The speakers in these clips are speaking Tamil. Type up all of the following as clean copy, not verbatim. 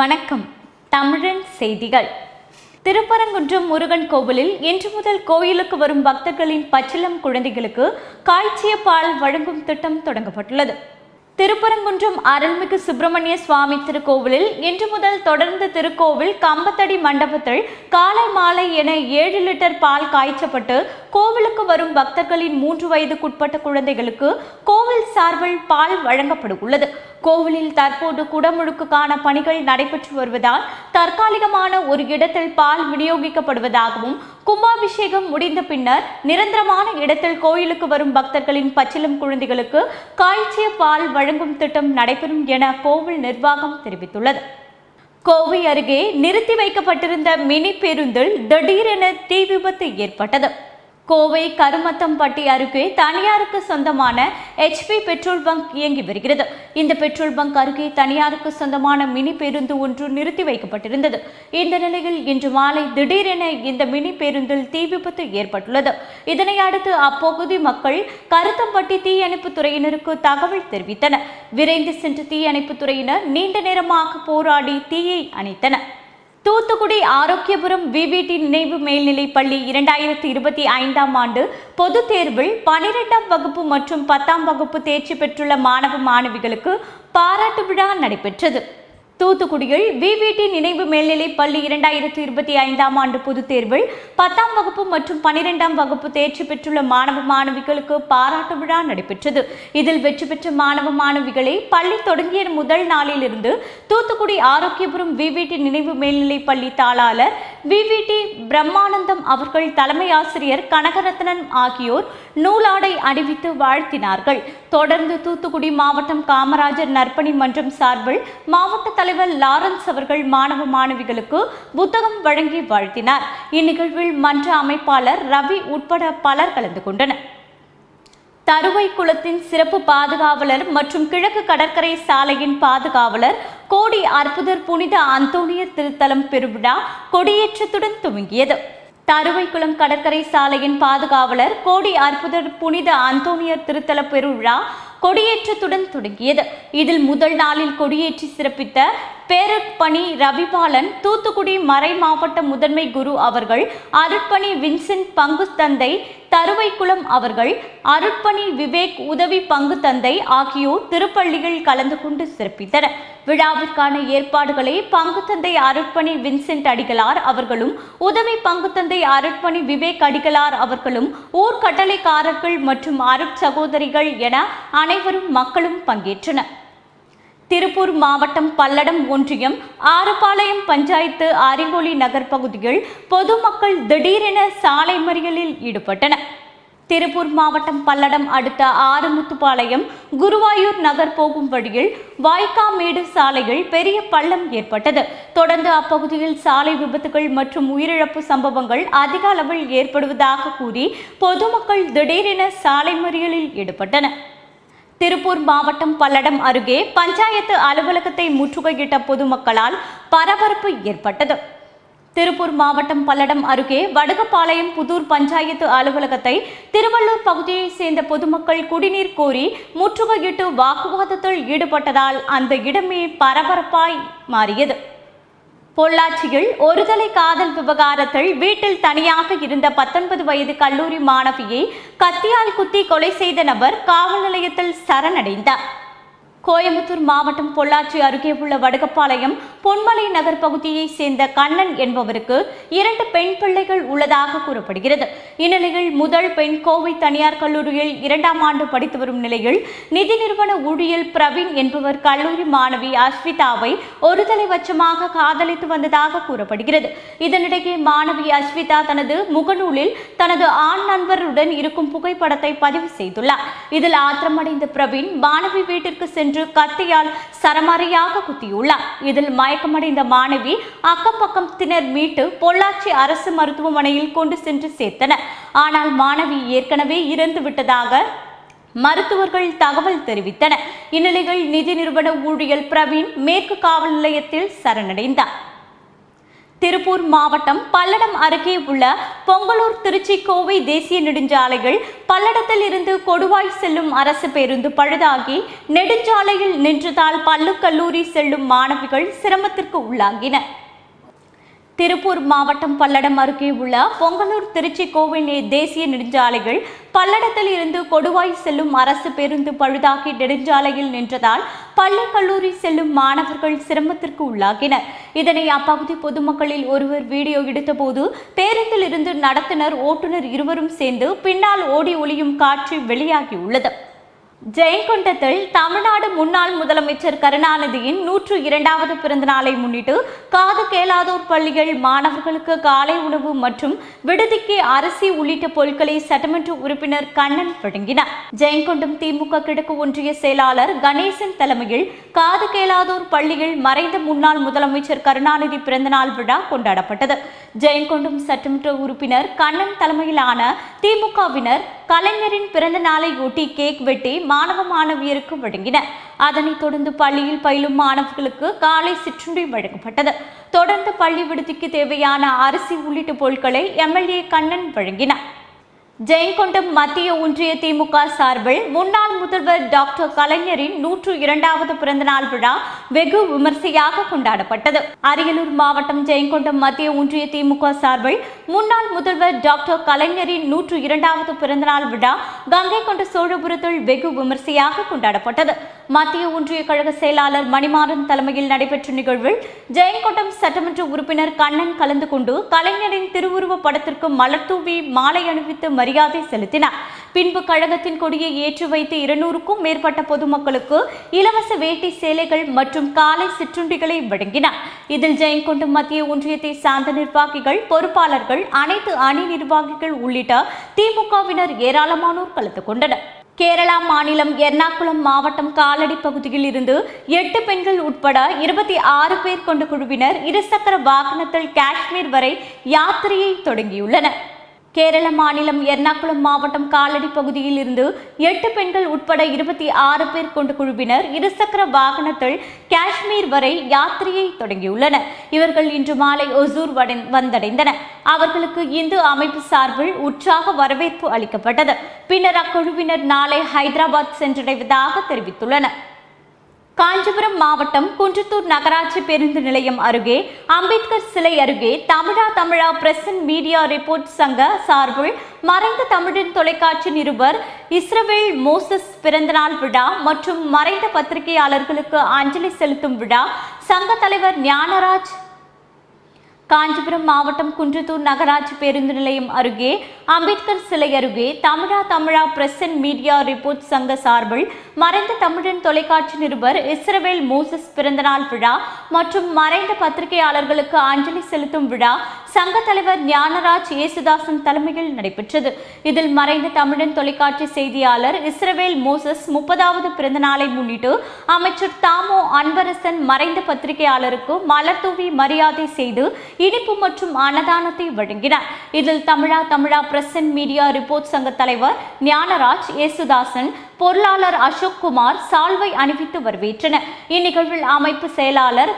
வணக்கம். தமிழன் செய்திகள். திருப்பரங்குன்றம் முருகன் கோவிலில் இன்று முதல் கோயிலுக்கு வரும் பக்தர்களின் பச்சிளம் குழந்தைகளுக்கு காய்ச்சிய பால் வழங்கும் திட்டம் தொடங்கப்பட்டுள்ளது. திருப்பரங்குன்றம் அருள்மிகு சுப்பிரமணிய சுவாமி திருக்கோவிலில் இன்று முதல் தொடர்ந்து திருக்கோவில் கம்பத்தடி மண்டபத்தில் காலை மாலை என 7 லிட்டர் பால் காய்ச்சப்பட்டு கோவிலுக்கு வரும் பக்தர்களின் 3 வயதுக்குட்பட்ட குழந்தைகளுக்கு கோவில் சார்பில் பால் வழங்கப்பட உள்ளது. கோவிலில் தற்போது குடமுழுக்குக்கான பணிகள் நடைபெற்று வருவதால் தற்காலிகமான ஒரு இடத்தில் பால் விநியோகிக்கப்படுவதாகவும், கும்பாபிஷேகம் முடிந்த பின்னர் நிரந்தரமான இடத்தில் கோயிலுக்கு வரும் பக்தர்களின் பச்சிளம் குழந்தைகளுக்கு காய்ச்சிய பால் வழங்கும் திட்டம் நடைபெறும் என கோவில் நிர்வாகம் தெரிவித்துள்ளது. கோவை அருகே நிறுத்தி வைக்கப்பட்டிருந்த மினி பேருந்தில் திடீரென தீ விபத்து ஏற்பட்டது. கோவை கருமத்தம்பட்டி அருகே தனியாருக்கு சொந்தமான HP பெட்ரோல் பங்க் இயங்கி வருகிறது. இந்த பெட்ரோல் பங்க் அருகே தனியாருக்கு சொந்தமான மினி பேருந்து ஒன்று நிறுத்தி வைக்கப்பட்டிருந்தது. இந்த நிலையில் இன்று மாலை திடீரென இந்த மினி பேருந்தில் தீ விபத்து ஏற்பட்டுள்ளது. இதனை அடுத்து அப்பகுதி மக்கள் கருத்தம்பட்டி தீயணைப்பு துறையினருக்கு தகவல் தெரிவித்தனர். விரைந்து சென்ற தீயணைப்பு துறையினர் நீண்ட நேரமாக போராடி தீயை அணைத்தனர். தூத்துக்குடி ஆரோக்கியபுரம் VVT நினைவு மேல்நிலைப் பள்ளி 2025ஆம் ஆண்டு பொதுத் தேர்வில் 12ஆம் வகுப்பு மற்றும் 10ஆம் வகுப்பு தேர்ச்சி பெற்றுள்ள மாணவ மாணவிகளுக்கு பாராட்டு விழா நடைபெற்றது. தூத்துக்குடியில் VVT நினைவு மேல்நிலைப் பள்ளி 2025ஆம் ஆண்டு பொதுத் தேர்வில் 10ஆம் வகுப்பு மற்றும் 12ஆம் வகுப்பு தேர்ச்சி பெற்றுள்ள மாணவ மாணவிகளுக்கு பாராட்டு விழா நடைபெற்றது. இதில் வெற்றி பெற்ற மாணவ மாணவிகளை பள்ளி தொடங்கிய முதல் நாளிலிருந்து தூத்துக்குடி ஆரோக்கியபுரம் VVT நினைவு மேல்நிலைப் பள்ளி தாளாளர் VVT பிரம்மானந்தம் அவர்கள், தலைமை ஆசிரியர் கனகரத்னன் ஆகியோர் நூலாடை அணிவித்து வாழ்த்தினார்கள். தொடர்ந்து தூத்துக்குடி மாவட்டம் காமராஜர் நற்பணி மன்றம் சார்பில் மாவட்ட தலைவர் லாரன்ஸ் அவர்கள் மாணவ மாணவிகளுக்கு புத்தகம் வழங்கி வாழ்த்தினார். இந்நிகழ்வில் மன்ற அமைப்பாளர் ரவி உட்பட பலர் கலந்து கொண்டனர். தருவை குளத்தின் சிறப்பு பாதுகாவலர் மற்றும் கிழக்கு கடற்கரை சாலையின் பாதுகாவலர் கோடி அற்புதர் புனித அந்தோணியர் திருத்தலம் பெருவிழா கொடியேற்றத்துடன் துவங்கியது. தருவைக்குளம் கடற்கரை சாலையின் பாதுகாவலர் கோடி அற்புதர் புனித அந்தோணியர் திருத்தல பெருவிழா கொடியேற்றத்துடன் தொடங்கியது. இதில் முதல் நாளில் கொடியேற்றி சிறப்பித்த பேரற்பணி ரவிபாலன், தூத்துக்குடி மறை மாவட்ட முதன்மை குரு அவர்கள், அருட்பணி வின்சென்ட் பங்கு தந்தை தருவைக்குளம் அவர்கள், அருட்பணி விவேக் உதவி பங்கு தந்தை ஆகியோர் திருப்பள்ளிகள் கலந்து கொண்டு சிறப்பித்தனர். விழாவிற்கான ஏற்பாடுகளை பங்கு தந்தை அருட்பணி வின்சென்ட் அடிகளார் அவர்களும், உதவி பங்கு தந்தை அருட்பணி விவேக் அடிகளார் அவர்களும், ஊர் கட்டளைக்காரர்கள் மற்றும் அருட்சகோதரிகள் என அனைவரும் மக்களும் பங்கேற்றனர். திருப்பூர் மாவட்டம் பல்லடம் ஒன்றியம் ஆறுபாளையம் பஞ்சாயத்து அறிவொளி நகர் பகுதியில் பொதுமக்கள் திடீரென சாலை மறியலில் ஈடுபட்டனர். திருப்பூர் மாவட்டம் பல்லடம் அடுத்த ஆறுமுத்துப்பாளையம் குருவாயூர் நகர் போகும் வழியில் வாய்க்காமேடு சாலையில் பெரிய பள்ளம் ஏற்பட்டது. தொடர்ந்து அப்பகுதியில் சாலை விபத்துகள் மற்றும் உயிரிழப்பு சம்பவங்கள் அதிக அளவில் ஏற்படுவதாக கூறி பொதுமக்கள் திடீரென சாலை மறியலில் ஈடுபட்டனர். திருப்பூர் மாவட்டம் பல்லடம் அருகே பஞ்சாயத்து அலுவலகத்தை முற்றுகையிட்ட பொதுமக்களால் பரபரப்பு ஏற்பட்டது. திருப்பூர் மாவட்டம் பல்லடம் அருகே வடுகப்பாளையம் புதூர் பஞ்சாயத்து அலுவலகத்தை திருவள்ளூர் பகுதியைச் சேர்ந்த பொதுமக்கள் குடிநீர் கோரி முற்றுகையிட்டு வாக்குவாதத்தில் ஈடுபட்டதால் அந்த இடமே பரபரப்பாய் மாறியது. பொள்ளாச்சியில் ஒருதலை காதல் விவகாரத்தில் வீட்டில் தனியாக இருந்த 19 வயது கல்லூரி மாணவியை கத்தியால் குத்தி கொலை செய்த நபர் காவல் நிலையத்தில் சரணடைந்தார். கோயம்புத்தூர் மாவட்டம் பொள்ளாச்சி அருகே உள்ள வடுகப்பாளையம் பொன்மலை நகர் பகுதியைச் சேர்ந்த கண்ணன் என்பவருக்கு 2 பெண் பிள்ளைகள் உள்ளதாக கூறப்படுகிறது. இந்நிலையில் முதல் பெண் கோவை தனியார் கல்லூரியில் 2ஆம் ஆண்டு படித்து வரும் நிலையில் நிதி நிறுவன ஊழியர் பிரவீன் என்பவர் கல்லூரி மாணவி அஸ்விதாவை ஒருதலை பட்சமாக காதலித்து வந்ததாக கூறப்படுகிறது. இதனிடையே மாணவி அஸ்விதா தனது முகநூலில் தனது ஆண் நண்பருடன் இருக்கும் புகைப்படத்தை பதிவு செய்துள்ளார். இதில் ஆத்திரமடைந்த பிரவீன் மாணவி வீட்டிற்கு சென்று கத்தியால் சரமாரியாக குத்தியுள்ளார். இதில் மயக்கமடைந்த மாணவி அக்கம் பக்கத்தினர் மீட்டு பொள்ளாச்சி அரசு மருத்துவமனையில் கொண்டு சென்று சேர்த்தனர். ஆனால் மாணவி ஏற்கனவே இறந்து விட்டதாக மருத்துவர்கள் தகவல் தெரிவித்தனர். இந்நிலையில் நிதி நிறுவன ஊழியர் பிரவீன் மேற்கு காவல் நிலையத்தில் சரணடைந்தார். திருப்பூர் மாவட்டம் பல்லடம் அருகே உள்ள பொங்கலூர் திருச்சி கோவை தேசிய நெடுஞ்சாலைகள் பல்லடத்தில் இருந்து கொடுவாய் செல்லும் அரசு பேருந்து பழுதாகி நெடுஞ்சாலையில் நின்றதால் பள்ளு கல்லூரி செல்லும் மாணவிகள் சிரமத்திற்கு உள்ளாகினர். திருப்பூர் மாவட்டம் பல்லடம் அருகே உள்ள பொங்கலூர் திருச்சி கோவை தேசிய நெடுஞ்சாலைகள் பல்லடத்தில் இருந்து கொடுவாய் செல்லும் அரசு பேருந்து பழுதாகி நெடுஞ்சாலையில் நின்றதால் பள்ளி கல்லூரி செல்லும் மாணவர்கள் சிரமத்திற்கு உள்ளாகினர். இதனை அப்பகுதி பொதுமக்களில் ஒருவர் வீடியோ எடுத்தபோது பேருந்தில் இருந்து நடத்துனர் ஓட்டுநர் இருவரும் சேர்ந்து பின்னால் ஓடி ஒளியும் காட்சி வெளியாகியுள்ளது. ஜெயங்கொண்டத்தில் தமிழ்நாடு முன்னாள் முதலமைச்சர் கருணாநிதியின் 102வது பிறந்த நாளை முன்னிட்டு காது கேளாதோர் பள்ளிகள் மாணவர்களுக்கு காலை உணவு மற்றும் விடுதிக்கு அரிசி உள்ளிட்ட பொருட்களை சட்டமன்ற உறுப்பினர் கண்ணன் வழங்கினார். ஜெயங்கொண்டம் திமுக கிழக்கு ஒன்றிய செயலாளர் கணேசன் தலைமையில் காது கேளாதோர் பள்ளிகள் மறைந்த முன்னாள் முதலமைச்சர் கருணாநிதி பிறந்தநாள் விழா கொண்டாடப்பட்டது. ஜெயங்கொண்டம் சட்டமன்ற உறுப்பினர் கண்ணன் தலைமையிலான திமுகவினர் கலைஞரின் பிறந்த நாளையொட்டி கேக் வெட்டி மாணவ மாணவியருக்கு வழங்கினர். அதனைத் தொடர்ந்து பள்ளியில் பயிலும் மாணவர்களுக்கு காலை சிற்றுண்டி வழங்கப்பட்டது. தொடர்ந்து பள்ளி விடுதிக்கு தேவையான அரிசி உள்ளிட்ட பொருட்களை எம்எல்ஏ கண்ணன் வழங்கினார். ஜெயங்கொண்டம் மத்திய ஒன்றிய திமுக சார்பில் முன்னாள் முதல்வர் டாக்டர் கலைஞரின் 102வது பிறந்தநாள் விழா வெகு விமர்சையாக கொண்டாடப்பட்டது. அரியலூர் மாவட்டம் ஜெயங்கொண்டம் மத்திய ஒன்றிய திமுக சார்பில் முன்னாள் முதல்வர் டாக்டர் கலைஞரின் 102வது பிறந்தநாள் விழா கங்கை கொண்ட சோழபுரத்தில் வெகு விமர்சையாக கொண்டாடப்பட்டது. மத்திய ஒன்றிய கழக செயலாளர் மணிமாறன் தலைமையில் நடைபெற்ற நிகழ்வில் ஜெயங்கொண்டம் சட்டமன்ற உறுப்பினர் கண்ணன் கலந்து கொண்டு கலைஞரின் திருவுருவ படத்திற்கு மலர் தூவி மாலை அணிவித்து மரியாதை செலுத்தினார். பின்பு கழகத்தின் கொடியை ஏற்றி வைத்து 200க்கும் மேற்பட்ட பொதுமக்களுக்கு இலவச வேட்டி சேலைகள் மற்றும் காலை சிற்றுண்டிகளை வழங்கினார். இதில் ஜெயங்கொண்டம் மத்திய ஒன்றியத்தை சார்ந்த நிர்வாகிகள், பொறுப்பாளர்கள், அனைத்து அணி நிர்வாகிகள் உள்ளிட்ட திமுகவினர் ஏராளமானோர் கலந்து கொண்டனர். கேரளா மாநிலம் எர்ணாகுளம் மாவட்டம் காலடி பகுதியில் இருந்து 8 பெண்கள் உட்பட 26 பேர் கொண்ட குழுவினர் இருசக்கர வாகனத்தில் காஷ்மீர் வரை யாத்திரையை தொடங்கியுள்ளனர். கேரள மாநிலம் எர்ணாகுளம் மாவட்டம் காலடி பகுதியில் இருந்து 8 பெண்கள் உட்பட 26 பேர் கொண்ட குழுவினர் இருசக்கர வாகனத்தில் காஷ்மீர் வரை யாத்திரையை தொடங்கியுள்ளனர். இவர்கள் இன்று மாலை ஒசூர் வந்தடைந்தனர். அவர்களுக்கு இந்து அமைப்பு சார்பில் உற்சாக வரவேற்பு அளிக்கப்பட்டது. பின்னர் அக்குழுவினர் நாளை ஹைதராபாத் சென்றடைவதாக தெரிவித்துள்ளனர். காஞ்சிபுரம் மாவட்டம் குன்றத்தூர் நகராட்சி பேருந்து நிலையம் அருகே அம்பேத்கர் சிலை அருகே தமிழா பிரஸ் அண்ட் மீடியா ரிப்போர்ட் சங்க சார்பில் மறைந்த தமிழின் தொலைக்காட்சி நிருபர் இஸ்ரவேல் மோசஸ் பிறந்தநாள் விழா மற்றும் மறைந்த பத்திரிகையாளர்களுக்கு அஞ்சலி செலுத்தும் விழா சங்க தலைவர் ஞானராஜ். காஞ்சிபுரம் மாவட்டம் குன்றத்தூர் நகராட்சி பேருந்து நிலையம் அருகே அம்பேத்கர் சிலை அருகே தமிழா பிரஸ் அண்ட் மீடியா ரிப்போர்ட் சங்க சார்பில் மறைந்த தமிழின் தொலைக்காட்சி நிருபர் இஸ்ரவேல் மோசஸ் பிறந்தநாள் விழா மற்றும் மறைந்த பத்திரிகையாளர்களுக்கு அஞ்சலி செலுத்தும் விழா சங்க தலைவர் ஞானராஜ் ஏசுதாசன் தலைமையில் நடைபெற்றது. இதில் மறைந்த தமிழின் தொலைக்காட்சி செய்தியாளர் இஸ்ரவேல் மோசஸ் 30வது பிறந்தநாளை முன்னிட்டு அமைச்சர் தாமோ அன்பரசன் மறைந்த பத்திரிகையாளருக்கு மலர் தூவி மரியாதை செய்து இனிப்பு மற்றும் அன்னதானத்தை வழங்கினார். இதில் தமிழா பிரஸ் அண்ட் மீடியா ரிப்போர்ட் சங்க தலைவர் ஞானராஜ் ஏசுதாசன், பொருளாளர் அசோக் குமார் சால்வை அணிவித்து வரவேற்றனர். இந்நிகழ்வில் அமைப்பு செயலாளர்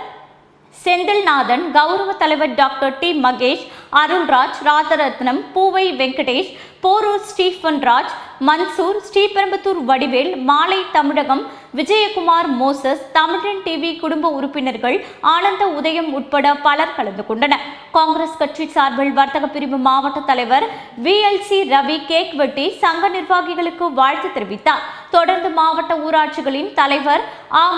செந்தில்நாதன், கௌரவ தலைவர் டாக்டர் டி மகேஷ், அருள்ராஜ், ராதரத்னம், பூவை வெங்கடேஷ், போரூர் ஸ்டீஃபன் ராஜ், மன்சூர், ஸ்ரீபெரும்புத்தூர் வடிவேல், மாலை தமிழகம், விஜயகுமார் மோசஸ், தமிழன் டிவி குடும்ப உறுப்பினர்கள், ஆனந்த உதயம் உட்பட பலர் கலந்து கொண்டனர். காங்கிரஸ் கட்சி சார்பில் வர்த்தக பிரிவு மாவட்ட தலைவர் VLC ரவி கேக் வெட்டி சங்க நிர்வாகிகளுக்கு வாழ்த்து தெரிவித்தார். தொடர்ந்து மாவட்ட ஊராட்சிகளின் தலைவர்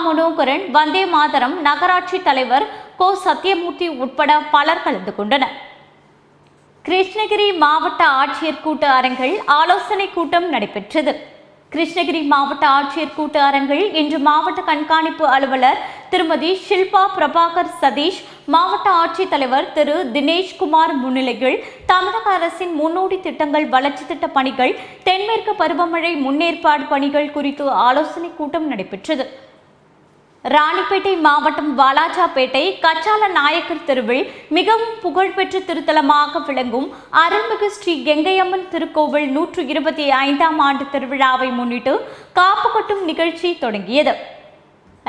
மனோகரன், வந்தே மாதரம் நகராட்சி தலைவர் கோ சத்தியமூர்த்தி உட்பட பலர் கலந்து கொண்டனர். கிருஷ்ணகிரி மாவட்ட ஆட்சியர் கூட்ட அரங்கில் ஆலோசனை கூட்டம் நடைபெற்றது. கிருஷ்ணகிரி மாவட்ட ஆட்சியர் கூட்ட அரங்கில் இன்று மாவட்ட கண்காணிப்பு அலுவலர் திருமதி ஷில்பா பிரபாகர் சதீஷ், மாவட்ட ஆட்சித்தலைவர் திரு தினேஷ்குமார் முன்னிலையில் தமிழக அரசின் முன்னோடி திட்டங்கள், வளர்ச்சி திட்ட பணிகள், தென்மேற்கு பருவமழை முன்னேற்பாடு பணிகள் குறித்து ஆலோசனை கூட்டம் நடைபெற்றது. ராணிப்பேட்டை மாவட்டம் வாலாஜாபேட்டை கச்சால நாயக்கர் தெருவில் மிகவும் புகழ்பெற்ற திருத்தலமாக விளங்கும் அருள்மிகு ஸ்ரீ கெங்கையம்மன் திருக்கோவில் 125ஆம் ஆண்டு திருவிழாவை முன்னிட்டு காப்பு கட்டும் நிகழ்ச்சி தொடங்கியது.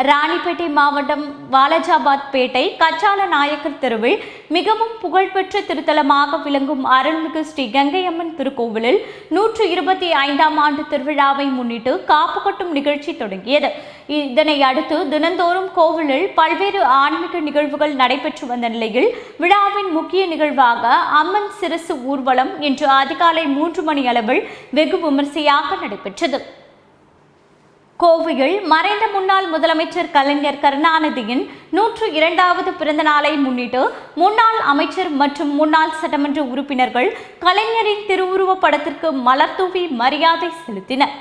ராணிப்பேட்டை மாவட்டம் வாலாஜாபாத் பேட்டை கச்சால நாயக்கர் தெருவில் மிகவும் புகழ்பெற்ற திருத்தலமாக விளங்கும் அருள்மிகு ஸ்ரீ கங்கையம்மன் திருக்கோவிலில் 125ஆம் ஆண்டு திருவிழாவை முன்னிட்டு காப்பு கட்டும் நிகழ்ச்சி தொடங்கியது. இதனை அடுத்து தினந்தோறும் கோவிலில் பல்வேறு ஆன்மீக நிகழ்வுகள் நடைபெற்று வந்த நிலையில் விழாவின் முக்கிய நிகழ்வாக அம்மன் சிரசு ஊர்வலம் இன்று அதிகாலை 3 மணி அளவில் வெகு விமரிசையாக நடைபெற்றது. கோவையில் மறைந்த முன்னாள் முதலமைச்சர் கலைஞர் கருணாநிதியின் 102வது பிறந்த நாளை முன்னிட்டு முன்னாள் அமைச்சர் மற்றும் முன்னாள் சட்டமன்ற உறுப்பினர்கள் கலைஞரின் திருவுருவப் படத்திற்கு மலர் தூவி மரியாதை செலுத்தினர்.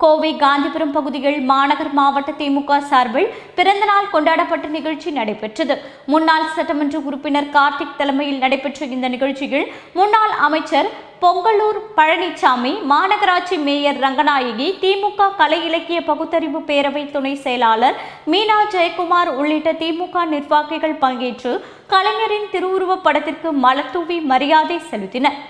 கோவை காந்திபுரம் பகுதியில் மாநகர் மாவட்ட திமுக சார்பில் பிறந்தநாள் கொண்டாடப்பட்ட நிகழ்ச்சி நடைபெற்றது. முன்னாள் சட்டமன்ற உறுப்பினர் கார்த்திக் தலைமையில் நடைபெற்ற இந்த நிகழ்ச்சியில் முன்னாள் அமைச்சர் பொங்கலூர் பழனிசாமி, மாநகராட்சி மேயர் ரங்கநாயகி, திமுக கலை இலக்கிய பகுத்தறிவு பேரவை துணை செயலாளர் மீனா ஜெயக்குமார் உள்ளிட்ட திமுக நிர்வாகிகள் பங்கேற்று கலைஞரின் திருவுருவப் படத்திற்கு மலர் தூவி மரியாதை செலுத்தினர்.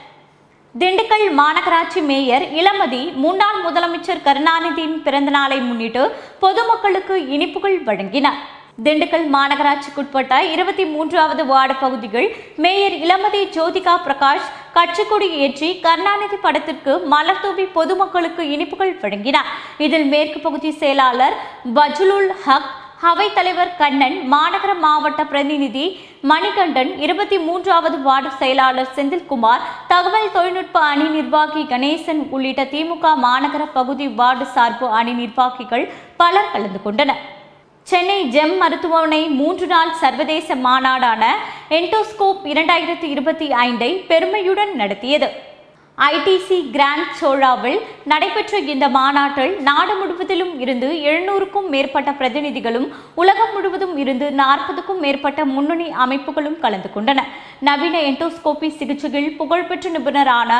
திண்டுக்கல் மாநகராட்சி மேயர் இளமதி முன்னாள் முதலமைச்சர் கருணாநிதியின் பிறந்த நாளை முன்னிட்டு பொதுமக்களுக்கு இனிப்புகள் வழங்கினார். திண்டுக்கல் மாநகராட்சிக்குட்பட்ட 23வது வார்டு பகுதிகள் மேயர் இளமதி ஜோதிகா பிரகாஷ் கட்சிக்கொடி ஏற்றி கருணாநிதி படத்திற்கு மலர் தூவி பொதுமக்களுக்கு இனிப்புகள் வழங்கினார். இதில் மேற்கு பகுதி செயலாளர் பஜ்லுல் ஹக், அவைத் தலைவர் கண்ணன், மாநகர மாவட்ட பிரதிநிதி மணிகண்டன், 23வது வார்டு செயலாளர் செந்தில்குமார், தகவல் தொழில்நுட்ப அணி நிர்வாகி கணேசன் உள்ளிட்ட திமுக மாநகர பகுதி வார்டு சார்பு அணி நிர்வாகிகள் பலர் கலந்து கொண்டனர். சென்னை ஜெம் மருத்துவமனை 3 நாள் சர்வதேச மாநாடான என்டோஸ்கோப் 2025ஐ பெருமையுடன் நடத்தியது. ஐடிசி கிராண்ட் சோழாவில் நடைபெற்ற இந்த மாநாட்டில் நாடு முழுவதிலும் இருந்து 700க்கும் மேற்பட்ட பிரதிநிதிகளும் உலகம் முழுவதும் இருந்து 40க்கும் மேற்பட்ட முன்னணி அமைப்புகளும் கலந்து கொண்டன. நவீன என்டோஸ்கோபி சிகிச்சையில் புகழ்பெற்ற நிபுணரான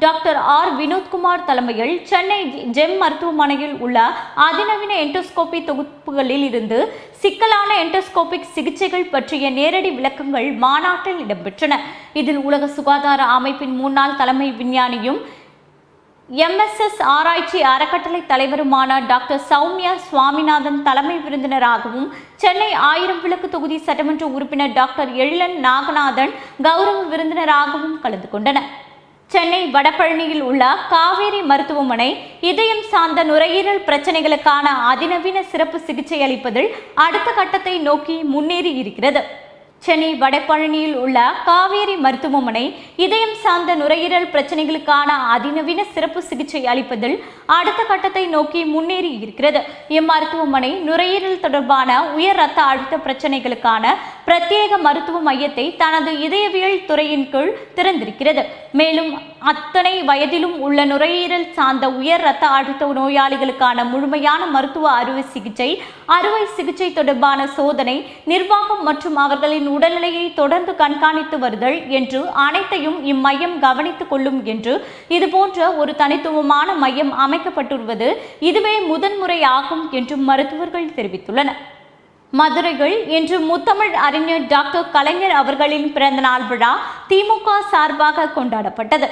டாக்டர் ஆர் வினோத்குமார் தலைமையில் சென்னை ஜெம் மருத்துவமனையில் உள்ள அதிநவீன என்டோஸ்கோபி தொகுப்புகளில் இருந்து சிக்கலான என்டோஸ்கோபிக் சிகிச்சைகள் பற்றிய நேரடி விளக்கங்கள் மாநாட்டில் இடம்பெற்றன. இதில் உலக சுகாதார அமைப்பின் முன்னாள் தலைமை விஞ்ஞானியும் எம்எஸ்எஸ் ஆராய்ச்சி அறக்கட்டளை தலைவருமான டாக்டர் சௌமியா சுவாமிநாதன் தலைமை விருந்தினராகவும், சென்னை 1000 விளக்கு தொகுதி சட்டமன்ற உறுப்பினர் டாக்டர் எழிலன் நாகநாதன் கௌரவ விருந்தினராகவும் கலந்து கொண்டனர். சென்னை வடபழனியில் உள்ள காவேரி மருத்துவமனை இதயம் சார்ந்த நுரையீரல் பிரச்சனைகளுக்கான அதிநவீன சிறப்பு சிகிச்சை அளிப்பதில் அடுத்த கட்டத்தை நோக்கி முன்னேறி இருக்கிறது. சென்னை வடபழனியில் உள்ள காவேரி மருத்துவமனை இதயம் சார்ந்த நுரையீரல் பிரச்சனைகளுக்கான அதிநவீன சிறப்பு சிகிச்சை அளிப்பதில் அடுத்த கட்டத்தை நோக்கி முன்னேறி இருக்கிறது. இம்மருத்துவமனை நுரையீரல் தொடர்பான உயர் இரத்த அழுத்த பிரச்சனைகளுக்கான பிரத்யேக மருத்துவ மையத்தை தனது இதயவியல் துறையின் கீழ் திறந்திருக்கிறது. மேலும் அத்தனை வயதிலும் உள்ள நுரையீரல் சார்ந்த உயர் இரத்த அழுத்த நோயாளிகளுக்கான முழுமையான மருத்துவ அறுவை சிகிச்சை தொடர்பான சோதனை, நிர்வாகம் மற்றும் அவர்களின் உடல்நிலையை தொடர்ந்து கண்காணித்து வருதல் என்று அனைத்தையும் இம்மையம் கவனித்துக் கொள்ளும் என்று இதுபோன்ற ஒரு தனித்துவமான மையம் அமைக்கப்பட்டுள்ளது இதுவே முதன்முறையாகும் என்றும் மருத்துவர்கள் தெரிவித்துள்ளனர். மதுரையில் இன்று முத்தமிழ் அறிஞர் டாக்டர் கலைஞர் அவர்களின் பிறந்தநாள் விழா திமுக சார்பாக கொண்டாடப்பட்டது.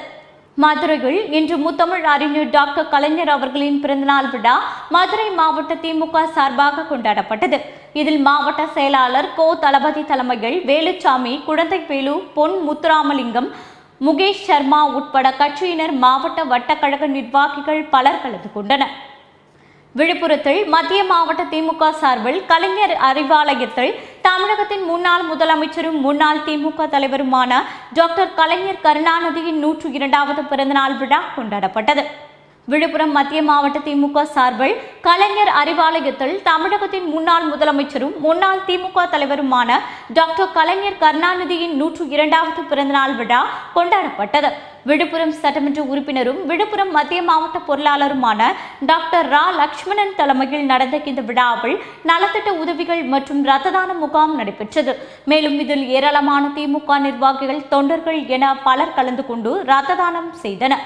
மதுரையில் இன்று முத்தமிழ் அறிஞர் டாக்டர் கலைஞர் அவர்களின் பிறந்தநாள் விழா மதுரை மாவட்ட திமுக சார்பாக கொண்டாடப்பட்டது. இதில் மாவட்ட செயலாளர் கோ தளபதி தலைமையில் வேலுச்சாமி, குழந்தைவேலு, பொன் முத்துராமலிங்கம், முகேஷ் சர்மா உட்பட கட்சியினர், மாவட்ட வட்டக்கழக நிர்வாகிகள் பலர் கலந்து கொண்டனர். விழுப்புரத்தில் மத்திய மாவட்ட திமுக சார்பில் கலைஞர் அறிவாலயத்தில் தமிழகத்தின் முன்னாள் முதலமைச்சரும் முன்னாள் திமுக தலைவருமான டாக்டர் கலைஞர் கருணாநிதியின் 102வது பிறந்தநாள் விழா கொண்டாடப்பட்டது. விழுப்புரம் மத்திய மாவட்ட திமுக சார்பில் கலைஞர் அறிவாலயத்தில் தமிழகத்தின் முன்னாள் முதலமைச்சரும் முன்னாள் திமுக தலைவருமான டாக்டர் கலைஞர் கருணாநிதியின் 102வது பிறந்தநாள் விழா கொண்டாடப்பட்டது. விழுப்புரம் சட்டமன்ற உறுப்பினரும் விழுப்புரம் மத்திய மாவட்ட பொருளாளருமான டாக்டர் ரா லட்சுமணன் தலைமையில் நடந்த இந்த விழாவில் நலத்திட்ட உதவிகள் மற்றும் இரத்த தான முகாம் நடைபெற்றது. மேலும் இதில் ஏராளமான திமுக நிர்வாகிகள், தொண்டர்கள் என பலர் கலந்து கொண்டு இரத்த தானம் செய்தனர்.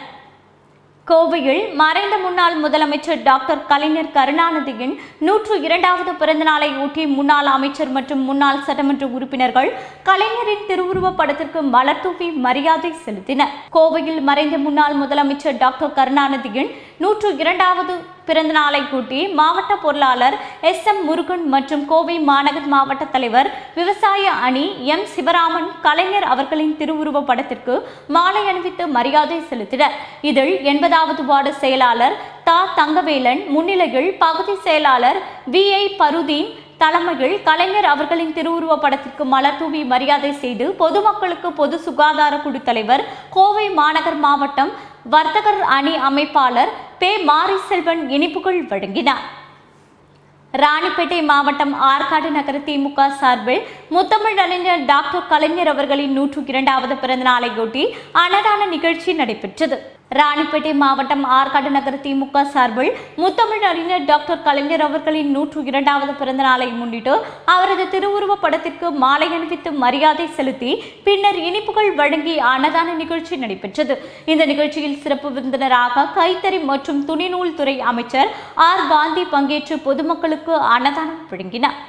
கோவையில் மறைந்த முன்னாள் முதலமைச்சர் டாக்டர் கலைஞர் கருணாநிதியின் 102வது பிறந்தநாளை ஒட்டி முன்னாள் அமைச்சர் மற்றும் முன்னாள் சட்டமன்ற உறுப்பினர்கள் கலைஞரின் திருவுருவப் படத்திற்கு மலர் தூவி மரியாதை செலுத்தினர். கோவையில் மறைந்த முன்னாள் முதலமைச்சர் டாக்டர் கருணாநிதியின் 102வது பிறந்த நாளை கூட்டி மாவட்ட பொருளாளர் SM முருகன் மற்றும் கோவை மாநகர் மாவட்ட தலைவர் விவசாய அணி M சிவராமன் கலைஞர் அவர்களின் திருவுருவ படத்திற்கு மாலை அணிவித்து மரியாதை செலுத்தினர். இதில் 80வது வார்டு செயலாளர் தங்கவேலன் முன்னிலையில் பகுதி செயலாளர் VI பருதீன் தலைமையில் கலைஞர் அவர்களின் திருவுருவ படத்திற்கு மலர் தூவி மரியாதை செய்து பொதுமக்களுக்கு பொது சுகாதார குழு தலைவர் கோவை மாநகர் மாவட்டம் வர்த்தகர் அணி அமைப்பாளர் மாரிசெல்வன் இனிப்புகள் வழங்கினார். ராணிப்பேட்டை மாவட்டம் ஆற்காடு நகர திமுக சார்பில் முத்தமிழ் அறிஞர் டாக்டர் கலைஞர் அவர்களின் 102வது பிறந்த நாளையொட்டி அன்னதான நிகழ்ச்சி நடைபெற்றது. ராணிப்பேட்டை மாவட்டம் ஆற்காடு நகர திமுக சார்பில் முத்தமிழ் அறிஞர் டாக்டர் கலைஞர் அவர்களின் 102வது பிறந்த நாளை முன்னிட்டு அவரது திருவுருவ படத்திற்கு மாலை அணிவித்து மரியாதை செலுத்தி பின்னர் இனிப்புகள் வழங்கி அன்னதான நிகழ்ச்சி நடைபெற்றது. இந்த நிகழ்ச்சியில் சிறப்பு விருந்தினராக கைத்தறி மற்றும் துணிநூல் துறை அமைச்சர் R காந்தி பங்கேற்று பொதுமக்களுக்கு அன்னதானம் வழங்கினார்.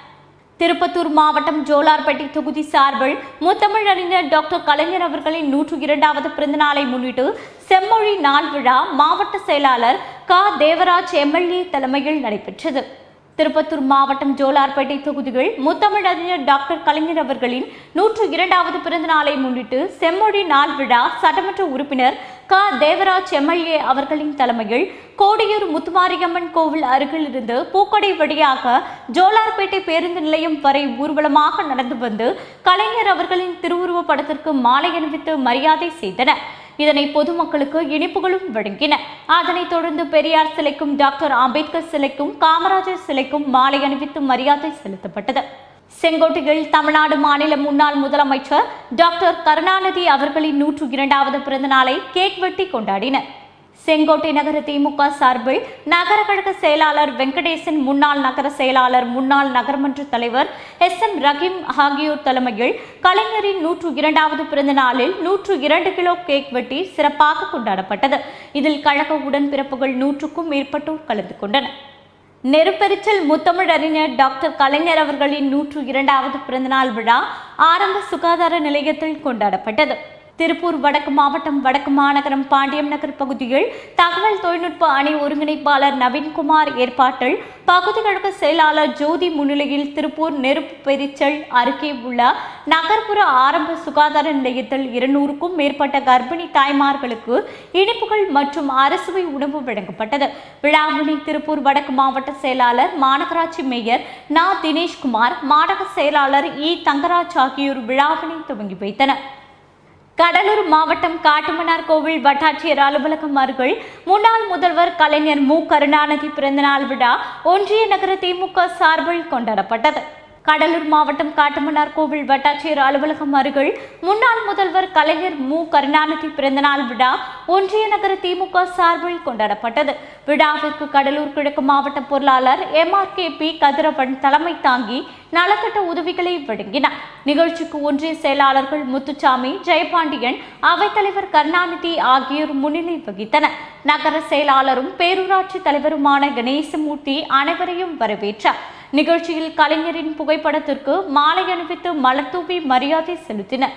திருப்பத்தூர் மாவட்டம் ஜோலார்பேட்டை தொகுதி சார்பில் முத்தமிழ் அறிஞர் டாக்டர் கலைஞர் அவர்களின் 102வது பிறந்த நாளை முன்னிட்டு செம்மொழி நாள் விழா மாவட்ட செயலாளர் தேவராஜ் MLA தலைமையில் நடைபெற்றது. திருப்பத்தூர் மாவட்டம் ஜோலார்பேட்டை தொகுதியில் முத்தமிழ் அறிஞர் டாக்டர் கலைஞர் அவர்களின் 102வது பிறந்த நாளை முன்னிட்டு செம்மொழி நாள் விழா சட்டமன்ற உறுப்பினர் தேவராஜ் MLA அவர்களின் தலைமையில் கோடியூர் முத்துமாரியம்மன் கோவில் அருகில் இருந்து பூக்கடை வழியாக ஜோலார்பேட்டை பேருந்து நிலையம் வரை ஊர்வலமாக நடந்து வந்து கலைஞர் அவர்களின் திருவுருவ படத்திற்கு மாலை அணிவித்து மரியாதை செய்தனர். இதனை பொதுமக்களுக்கு இனிப்புகளும் வழங்கின. அதனைத் தொடர்ந்து பெரியார் சிலைக்கும் டாக்டர் அம்பேத்கர் சிலைக்கும் காமராஜர் சிலைக்கும் மாலை அணிவித்து மரியாதை செலுத்தப்பட்டது. செங்கோட்டையில் தமிழ்நாடு மாநில முன்னாள் முதலமைச்சர் டாக்டர் கருணாநிதி அவர்களின் 102வது பிறந்த நாளை கேக் வெட்டி கொண்டாடினர். செங்கோட்டை நகர திமுக சார்பில் நகர கழக செயலாளர் வெங்கடேசன், முன்னாள் நகர செயலாளர், முன்னாள் நகர்மன்ற தலைவர் SM ரஹீம் ஆகியோர் தலைமையில் கலைஞரின் 102வது பிறந்த நாளில் 102 கிலோ கேக் வெட்டி சிறப்பாக கொண்டாடப்பட்டது. இதில் கழக உடன்பிறப்புகள் 100க்கும் மேற்பட்டோர் கலந்து கொண்டனர். நெருப்பெரிச்சல் முத்தமிழ் அறிஞர் டாக்டர் கலைஞர் அவர்களின் 102வது பிறந்தநாள் விழா ஆரம்ப சுகாதார நிலையத்தில் கொண்டாடப்பட்டது. திருப்பூர் வடக்கு மாவட்டம் வடக்கு மாநகரம் பாண்டியம் நகர் பகுதியில் தகவல் தொழில்நுட்ப அணி ஒருங்கிணைப்பாளர் நவீன்குமார் ஏற்பாட்டில் பகுதி கழக செயலாளர் ஜோதி முன்னிலையில் திருப்பூர் நெருப்பு பெரிச்சல் அருகே உள்ள நகர்ப்புற ஆரம்ப சுகாதார நிலையத்தில் 200க்கும் மேற்பட்ட கர்ப்பிணி தாய்மார்களுக்கு இனிப்புகள் மற்றும் அறுசுவை உணவு வழங்கப்பட்டது. விழாவினை திருப்பூர் வடக்கு மாவட்ட செயலாளர், மாநகராட்சி மேயர் தினேஷ்குமார், மாநகர செயலாளர் தங்கராஜ் ஆகியோர் விழாவினை துவங்கி வைத்தனர். கடலூர் மாவட்டம் காட்டுமன்னார் கோவில் வட்டாட்சியர் அலுவலகம் அருகில் முன்னாள் முதல்வர் கலைஞர் கருணாநிதி பிறந்தநாள் விழா ஒன்றிய நகர திமுக சார்பில் கொண்டாடப்பட்டது. கடலூர் மாவட்டம் காட்டுமன்னார் கோவில் வட்டாட்சியர் அலுவலகம் அருகில் முன்னாள் முதல்வர் கலைஞர் கருணாநிதி பிறந்தநாள் விழா ஒன்றிய நகர திமுக சார்பில் கொண்டாடப்பட்டது. விழாவிற்கு கடலூர் கிழக்கு மாவட்ட பொருளாளர் MRKP கதிரவன் தலைமை தாங்கி நலத்திட்ட உதவிகளை வழங்கினார். நிகழ்ச்சிக்கு ஒன்றிய செயலாளர்கள் முத்துசாமி, ஜெயபாண்டியன், அவைத்தலைவர் கருணாநிதி ஆகியோர் முன்னிலை வகித்தனர். நகர செயலாளரும் பேரூராட்சி தலைவருமான கணேசமூர்த்தி அனைவரையும் வரவேற்றார். நிகழ்ச்சியில் கலைஞரின் புகைப்படத்திற்கு மாலை அணிவித்து மலர்தூவி மரியாதை செலுத்தினர்.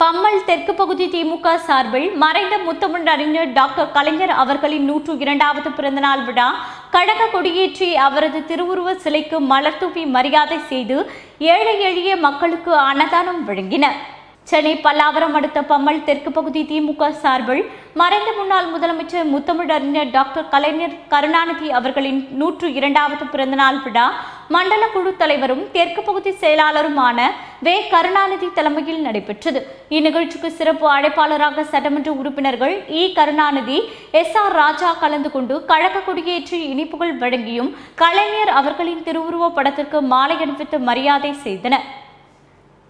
பம்மல் தெற்கு பகுதி திமுக சார்பில் மறைந்த முத்தமிழ் அறிஞர் டாக்டர் கலைஞர் அவர்களின் 102வது பிறந்தநாள் விழா கழக கொடியேற்றி அவரது திருவுருவ சிலைக்கு மலர்தூவி மரியாதை செய்து ஏழை எளிய மக்களுக்கு அன்னதானம் வழங்கினர். சென்னை பல்லாவரம் அடுத்த பம்மல் தெற்கு பகுதி திமுக சார்பில் மறைந்த முன்னாள் முதலமைச்சர் முத்தமிழ் அறிஞர் டாக்டர் கலைஞர் கருணாநிதி அவர்களின் 102வது பிறந்தநாள் விழா மண்டல குழு தலைவரும் தெற்கு பகுதி செயலாளருமான கருணாநிதி தலைமையில் நடைபெற்றது. இந்நிகழ்ச்சிக்கு சிறப்பு அழைப்பாளராக சட்டமன்ற உறுப்பினர்கள் கருணாநிதி, SR ராஜா கலந்து கொண்டு கழக கொடியேற்றி இனிப்புகள் வழங்கியும் கலைஞர் அவர்களின் திருவுருவ படத்திற்கு மாலை அணிவித்து மரியாதை செய்தனர்.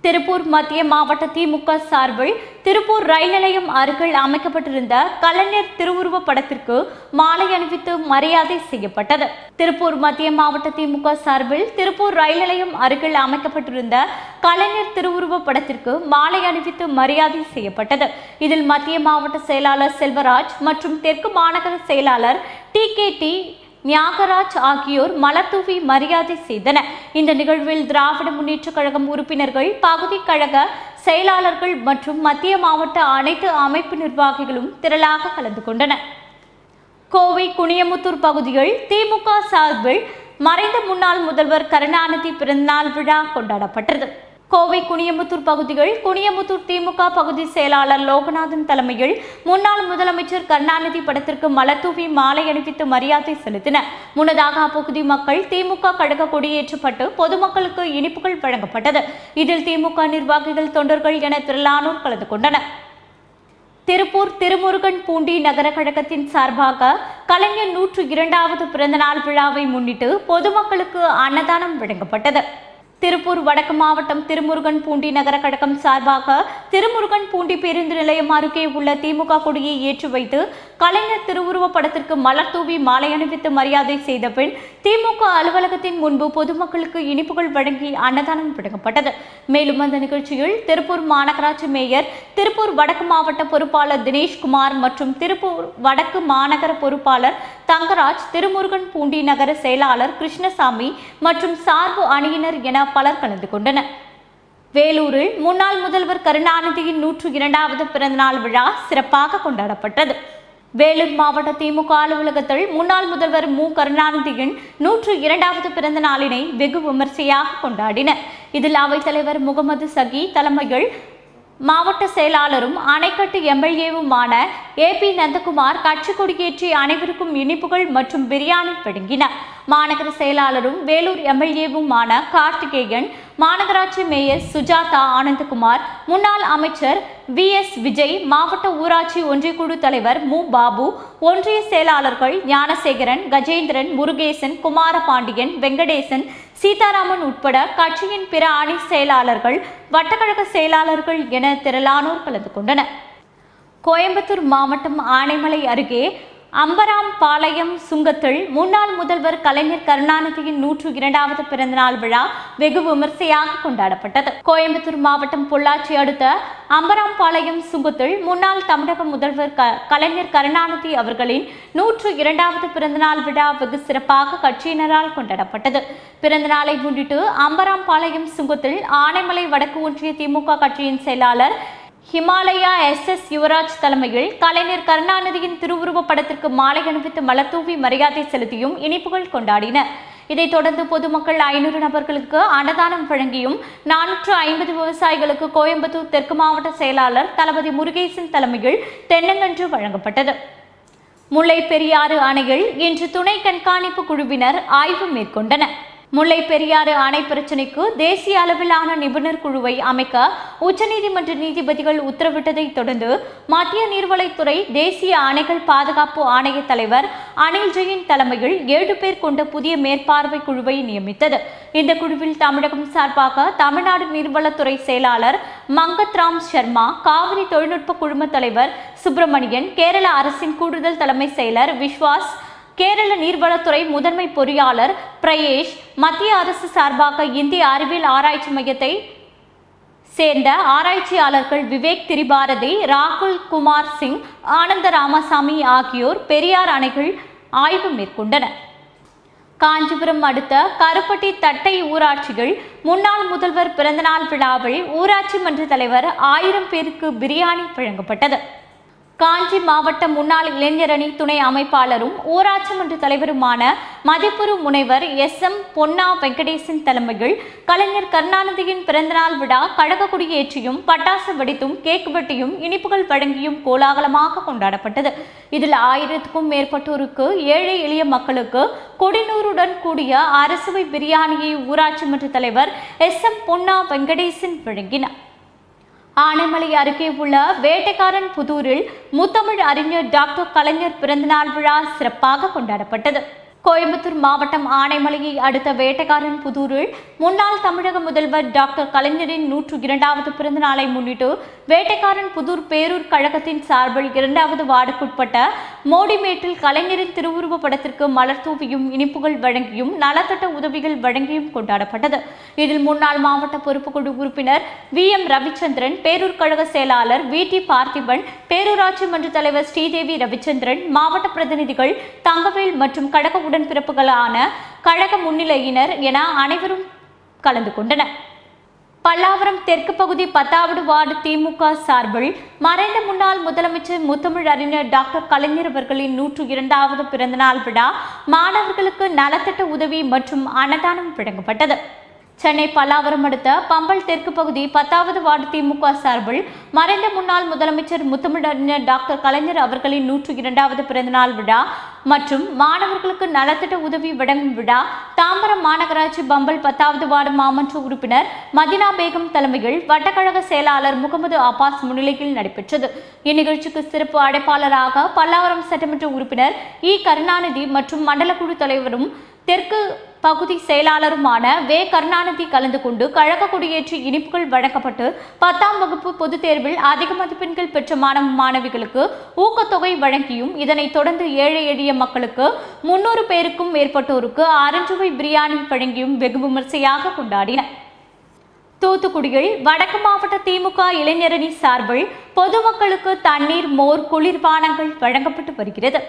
திருப்பூர் மத்திய மாவட்ட திமுக சார்பில் திருப்பூர் ரயில் நிலையம் அருகில் அமைக்கப்பட்டிருந்த கலைஞர் திருவுருவ படத்திற்கு மாலை அணிவித்து மரியாதை செய்யப்பட்டது. திருப்பூர் மத்திய மாவட்ட திமுக சார்பில் திருப்பூர் ரயில் நிலையம் அருகில் அமைக்கப்பட்டிருந்த கலைஞர் திருவுருவ படத்திற்கு மாலை அணிவித்து மரியாதை செய்யப்பட்டது. இதில் மத்திய மாவட்ட செயலாளர் செல்வராஜ் மற்றும் தெற்கு மாநகர செயலாளர் TKT ஞாகராஜ் ஆகியோர் மலர்தூவி மரியாதை செய்தனர். இந்த நிகழ்வில் திராவிட முன்னேற்ற கழகம் உறுப்பினர்கள், பகுதி கழக செயலாளர்கள் மற்றும் மத்திய மாவட்ட அனைத்து அமைப்பு நிர்வாகிகளும் திரளாக கலந்து கொண்டனர். கோவை குனியமுத்தூர் பகுதியில் திமுக சார்பில் மறைந்த முன்னாள் முதல்வர் கருணாநிதி பிறந்தநாள் விழா கொண்டாடப்பட்டது. கோவை குனியமுத்தூர் பகுதியில் குனியமுத்தூர் திமுக பகுதி செயலாளர் லோகநாதன் தலைமையில் முன்னாள் முதலமைச்சர் கருணாநிதி படத்திற்கு மலர்தூவி மாலை அணிவித்து மரியாதை செலுத்தினர். முன்னதாக அப்பகுதி மக்கள் திமுக கழக கொடியேற்றப்பட்டு பொதுமக்களுக்கு இனிப்புகள் வழங்கப்பட்டது. இதில் திமுக நிர்வாகிகள், தொண்டர்கள் என திரளானோர் கலந்து கொண்டனர். திருப்பூர் திருமுருகன் பூண்டி நகர கழகத்தின் சார்பாக கலைஞர் 102வது பிறந்தநாள் விழாவை முன்னிட்டு பொதுமக்களுக்கு அன்னதானம் வழங்கப்பட்டது. திருப்பூர் வடக்கு மாவட்டம் திருமுருகன் பூண்டி நகர கழகம் சார்பாக திருமுருகன் பூண்டி பேருந்து நிலையம் அருகே உள்ள திமுக கொடியை ஏற்றி வைத்து கலைஞர் திருவுருவ படத்திற்கு மலர் தூவி மாலை அணிவித்து மரியாதை செய்த பின் திமுக அலுவலகத்தின் முன்பு பொதுமக்களுக்கு இனிப்புகள் வழங்கி அன்னதானம் வழங்கப்பட்டது. மேலும் அந்த நிகழ்ச்சியில் திருப்பூர் மாநகராட்சி மேயர், திருப்பூர் வடக்கு மாவட்ட பொறுப்பாளர் தினேஷ்குமார் மற்றும் திருப்பூர் வடக்கு மாநகர பொறுப்பாளர் தங்கராஜ், திருமுருகன் பூண்டி நகர செயலாளர் கிருஷ்ணசாமி மற்றும் சார்பு அணியினர் என பலர் கலந்து கொண்டனர். வேலூரில் முன்னாள் முதல்வர் கருணாநிதியின் 102வது பிறந்தநாள் விழா சிறப்பாக கொண்டாடப்பட்டது. வேலூர் மாவட்ட திமுக அலுவலகத்தில் முன்னாள் முதல்வர் மு கருணாநிதியின் 102வது பிறந்த நாளினை வெகு விமர்சையாக கொண்டாடினர். இதில் அவைத்தலைவர் முகமது சகி தலைமையில் மாவட்ட செயலாளரும் அணைக்கட்டு எம்எல்ஏவுமான ஏபி நந்தகுமார் கட்சி கொடியேற்றி அனைவருக்கும் இனிப்புகள் மற்றும் பிரியாணி வழங்கினார். மாநகர செயலாளரும் வேலூர் எம்எல்ஏவுமான கார்த்திகேயன், மாநகராட்சி மேயர் சுஜாதா ஆனந்தகுமார், முன்னாள் அமைச்சர் VS விஜய், மாவட்ட ஊராட்சி ஒன்றியக்குழு தலைவர் மு பாபு, ஒன்றிய செயலாளர்கள் ஞானசேகரன், கஜேந்திரன், முருகேசன், குமாரபாண்டியன், வெங்கடேசன், சீதாராமன் உட்பட கட்சியின் பிற அணி செயலாளர்கள், வட்டக்கழக செயலாளர்கள் என திரளானோர் கலந்து கொண்டனர். கோயம்புத்தூர் மாவட்டம் ஆனைமலை அருகே அம்பராம்பாளையம் சுங்கத்தில் முன்னாள் முதல்வர் கலைஞர் கருணாநிதியின் 102வது பிறந்தநாள் விழா வெகு விமர்சையாக கொண்டாடப்பட்டது. கோயம்புத்தூர் மாவட்டம் பொள்ளாச்சி அடுத்த அம்பராம்பாளையம் சுங்கத்தில் முன்னாள் தமிழக முதல்வர் கலைஞர் கருணாநிதி அவர்களின் 102வது பிறந்தநாள் விழா வெகு சிறப்பாக கட்சியினரால் கொண்டாடப்பட்டது. பிறந்த நாளை முன்னிட்டு அம்பராம்பாளையம் சுங்கத்தில் ஆனைமலை வடக்கு ஒன்றிய திமுக கட்சியின் செயலாளர் ஹிமாலயா SS யுவராஜ் தலைமையில் கலைஞர் கருணாநிதியின் திருவுருவ படத்திற்கு மாலை அணிவித்து மலர்தூவி மரியாதை செலுத்தியும் இனிப்புகள் கொண்டாடினர். இதைத் தொடர்ந்து பொதுமக்கள் 500 நபர்களுக்கு அன்னதானம் வழங்கியும் 450 விவசாயிகளுக்கு கோயம்புத்தூர் தெற்கு மாவட்ட செயலாளர் தளபதி முருகேசன் தலைமையில் தென்னங்கன்று வழங்கப்பட்டது. முல்லை பெரியாறு அணையில் இன்று துணை கண்காணிப்பு குழுவினர் ஆய்வு மேற்கொண்டனர். முல்லை பெரியாறு அணை பிரச்சினைக்கு தேசிய அளவிலான நிபுணர் குழுவை அமைக்க உச்சநீதிமன்ற நீதிபதிகள் உத்தரவிட்டதை தொடர்ந்து மத்திய நீர்வளத்துறை தேசிய அணைகள் பாதுகாப்பு ஆணைய தலைவர் அனில் ஜெயின் தலைமையில் 7 பேர் கொண்ட புதிய மேற்பார்வை குழுவை நியமித்தது. இந்த குழுவில் தமிழகம் சார்பாக தமிழ்நாடு நீர்வளத்துறை செயலாளர் மங்கத் ராம் சர்மா, காவிரி தொழில்நுட்ப குழும தலைவர் சுப்பிரமணியன், கேரள அரசின் கூடுதல் தலைமை செயலர் விஸ்வாஸ், கேரள நீர்வளத்துறை முதன்மை பொறியாளர் பிரயேஷ், மத்திய அரசு சார்பாக இந்திய அறிவியல் ஆராய்ச்சி மையத்தை சேர்ந்த ஆராய்ச்சியாளர்கள் விவேக் திரிபாரதி, ராகுல் குமார் சிங், ஆனந்த ராமசாமி ஆகியோர் பெரியார் அணைகள் ஆய்வு மேற்கொண்டனர். காஞ்சிபுரம் அடுத்த கருப்பட்டி தட்டை ஊராட்சியில் முன்னாள் முதல்வர் பிறந்தநாள் விழாவில் ஊராட்சி மன்ற தலைவர் 1000 பேருக்கு பிரியாணி வழங்கப்பட்டது. காஞ்சி மாவட்ட முன்னாள் இளைஞரணி துணை அமைப்பாளரும் ஊராட்சி மன்ற தலைவருமான மதிப்புறு முனைவர் SM பொன்னா வெங்கடேசன் தலைமையில் கலைஞர் கருணாநிதியின் பிறந்தநாள் விழா கழக கொடியேற்றியும் பட்டாசு வெடித்தும் கேக் வெட்டியும் இனிப்புகள் வழங்கியும் கோலாகலமாக கொண்டாடப்பட்டது. இதில் 1000க்கும் மேற்பட்டோருக்கு, ஏழை எளிய மக்களுக்கு கொடிநூறுடன் கூடிய அரசுவை பிரியாணியை ஊராட்சி மன்ற தலைவர் SM பொன்னா வெங்கடேசன் வழங்கினார். ஆனைமலை அருகே உள்ள வேட்டைக்காரன் புதூரில் முத்தமிழ் அறிஞர் டாக்டர் கலைஞர் பிறந்தநாள் விழா சிறப்பாக கொண்டாடப்பட்டது. கோயம்புத்தூர் மாவட்டம் ஆனைமலையை அடுத்த வேட்டைக்காரன் புதூரில் முன்னாள் தமிழக முதல்வர் டாக்டர் கலைஞரின் 102வது பிறந்த நாளை முன்னிட்டு வேட்டைக்காரன் புதூர் பேரூர் கழகத்தின் சார்பில் 2வது வார்டுக்குட்பட்ட மோடிமேட்டில் கலைஞரின் திருவுருவ படத்திற்கு மலர் தூவியும் இனிப்புகள் வழங்கியும் நலத்திட்ட உதவிகள் வழங்கியும் கொண்டாடப்பட்டது. இதில் முன்னாள் மாவட்ட பொறுப்புக்குழு உறுப்பினர் VM ரவிச்சந்திரன், பேரூர் கழக செயலாளர் VT பார்த்திபன், பேரூராட்சி மன்ற தலைவர் ஸ்ரீதேவி ரவிச்சந்திரன், மாவட்ட பிரதிநிதிகள் தங்கவேல் மற்றும் கழக உடன்பிறப்புகளான கழக முன்னிலையினர் என அனைவரும் கலந்து கொண்டனர். பல்லாவரம் தெற்கு பகுதி 10வது வார்டு திமுக சார்பில் மறைந்த முன்னாள் முதலமைச்சர் முத்தமிழ் அறிஞர் டாக்டர் கலைஞர் அவர்களின் 102வது பிறந்தநாள் விழா மாணவர்களுக்கு நலத்திட்ட உதவி மற்றும் அன்னதானம் வழங்கப்பட்டது. சென்னை பல்லாவரம் அடுத்த பம்பல் தெற்கு பகுதி 10வது வார்டு திமுக சார்பில் மறைந்த முன்னாள் முதலமைச்சர் முத்தமிழறிஞர் டாக்டர் கலைஞர் அவர்களின் 102வது பிறந்தநாள் விழா மற்றும் மாணவர்களுக்கு நலத்திட்ட உதவி வழங்கும் விழா தாம்பரம் மாநகராட்சி பம்பல் 10வது வார்டு மாமன்ற உறுப்பினர் மதினா பேகம் தலைமையில் வட்டக்கழக செயலாளர் முகமது அப்பாஸ் முன்னிலையில் நடைபெற்றது. இந்நிகழ்ச்சிக்கு சிறப்பு அழைப்பாளராக பல்லாவரம் சட்டமன்ற உறுப்பினர் இ. கருணாநிதி மற்றும் மண்டல குழு தலைவரும் தெற்கு பகுதி செயலாளருமான வே. கருணாநிதி கலந்து கொண்டு கழக கொடியேற்றி இனிப்புகள் வழங்கப்பட்டு 10ஆம் வகுப்பு பொதுத் தேர்வில் அதிக மதிப்பெண்கள் பெற்ற மாணவ மாணவிகளுக்கு ஊக்கத்தொகை வழங்கியும் இதனைத் தொடர்ந்து ஏழை எளிய மக்களுக்கு 300 பேருக்கும் மேற்பட்டோருக்கு அருஞ்சுவை பிரியாணி வழங்கியும் வெகு விமர்சையாக கொண்டாடினர். தூத்துக்குடியில் வடக்கு மாவட்ட திமுக இளைஞரணி சார்பில் பொதுமக்களுக்கு தண்ணீர், மோர், குளிர்பானங்கள் வழங்கப்பட்டு வருகிறது.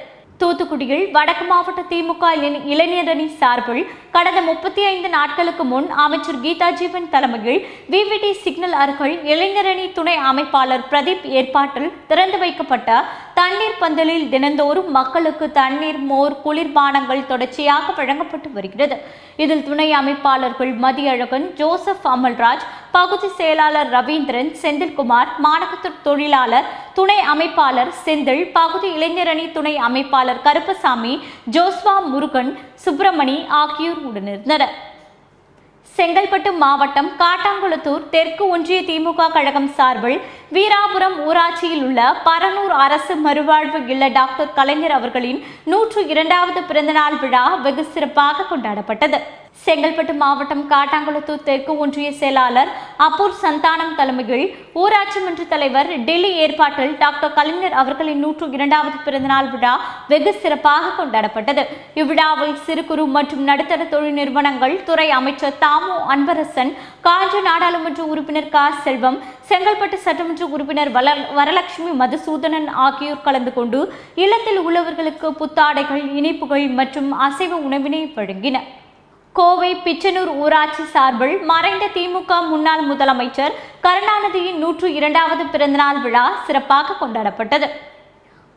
தூத்துக்குடியில் வடக்கு மாவட்ட திமுக இளைஞரணி சார்பில் கடந்த 35 நாட்களுக்கு முன் அமைச்சர் கீதா ஜீவன் தலைமையில் விவிடி சிக்னல் அருகில் இளைஞரணி துணை அமைப்பாளர் பிரதீப் ஏற்பாட்டில் திறந்து வைக்கப்பட்ட தண்ணீர் பந்தலில் தினந்தோறும் மக்களுக்கு தண்ணீர், மோர், குளிர்பானங்கள் தொடர்ச்சியாக வழங்கப்பட்டு வருகிறது. இதில் துணை அமைப்பாளர்கள் மதியழகன், ஜோசப் அமல்ராஜ், பகுதி செயலாளர் ரவீந்திரன், செந்தில்குமார், மாநகர தொழிலாளர் துணை அமைப்பாளர் செந்தில், பகுதி இளைஞரணி துணை அமைப்பாளர் கருப்பசாமி, ஜோஸ்வா முருகன், சுப்பிரமணி ஆகியோர் உடனிருந்தனர். செங்கல்பட்டு மாவட்டம் காட்டாங்குளத்தூர் தெற்கு ஒன்றிய திமுக கழகம் சார்பில் வீராபுரம் ஊராட்சியில் உள்ள பரனூர் அரசு மறுவாழ்வு இல்ல டாக்டர் கலைஞர் அவர்களின் 102வது பிறந்தநாள் விழா வெகு சிறப்பாக கொண்டாடப்பட்டது. செங்கல்பட்டு மாவட்டம் காட்டாங்குளத்தூர் தெற்கு ஒன்றிய செயலாளர் அப்பூர் சந்தானம் தலைமையில் ஊராட்சி மன்ற தலைவர் டெல்லி ஏற்பாட்டில் டாக்டர் கலைஞர் அவர்களின் 102வது பிறந்தநாள் விழா வெகு சிறப்பாக கொண்டாடப்பட்டது. இவ்விழாவில் சிறு குறு மற்றும் நடுத்தர தொழில் நிறுவனங்கள் துறை அமைச்சர் தாமு அன்பரசன், காஞ்சி நாடாளுமன்ற உறுப்பினர் க. செல்வம், செங்கல்பட்டு சட்டமன்ற உறுப்பினர் வரலட்சுமி மதுசூதனன் ஆகியோர் கலந்து கொண்டு இல்லத்தில் உள்ளவர்களுக்கு புத்தாடைகள், இனிப்புகள் மற்றும் அசைவ உணவினை வழங்கினர். கோவை பிச்சனூர் ஊராட்சி சார்பில் மறைந்த திமுக முன்னாள் முதலமைச்சர் கருணாநிதியின் 102வது பிறந்தநாள் விழா சிறப்பாக கொண்டாடப்பட்டது.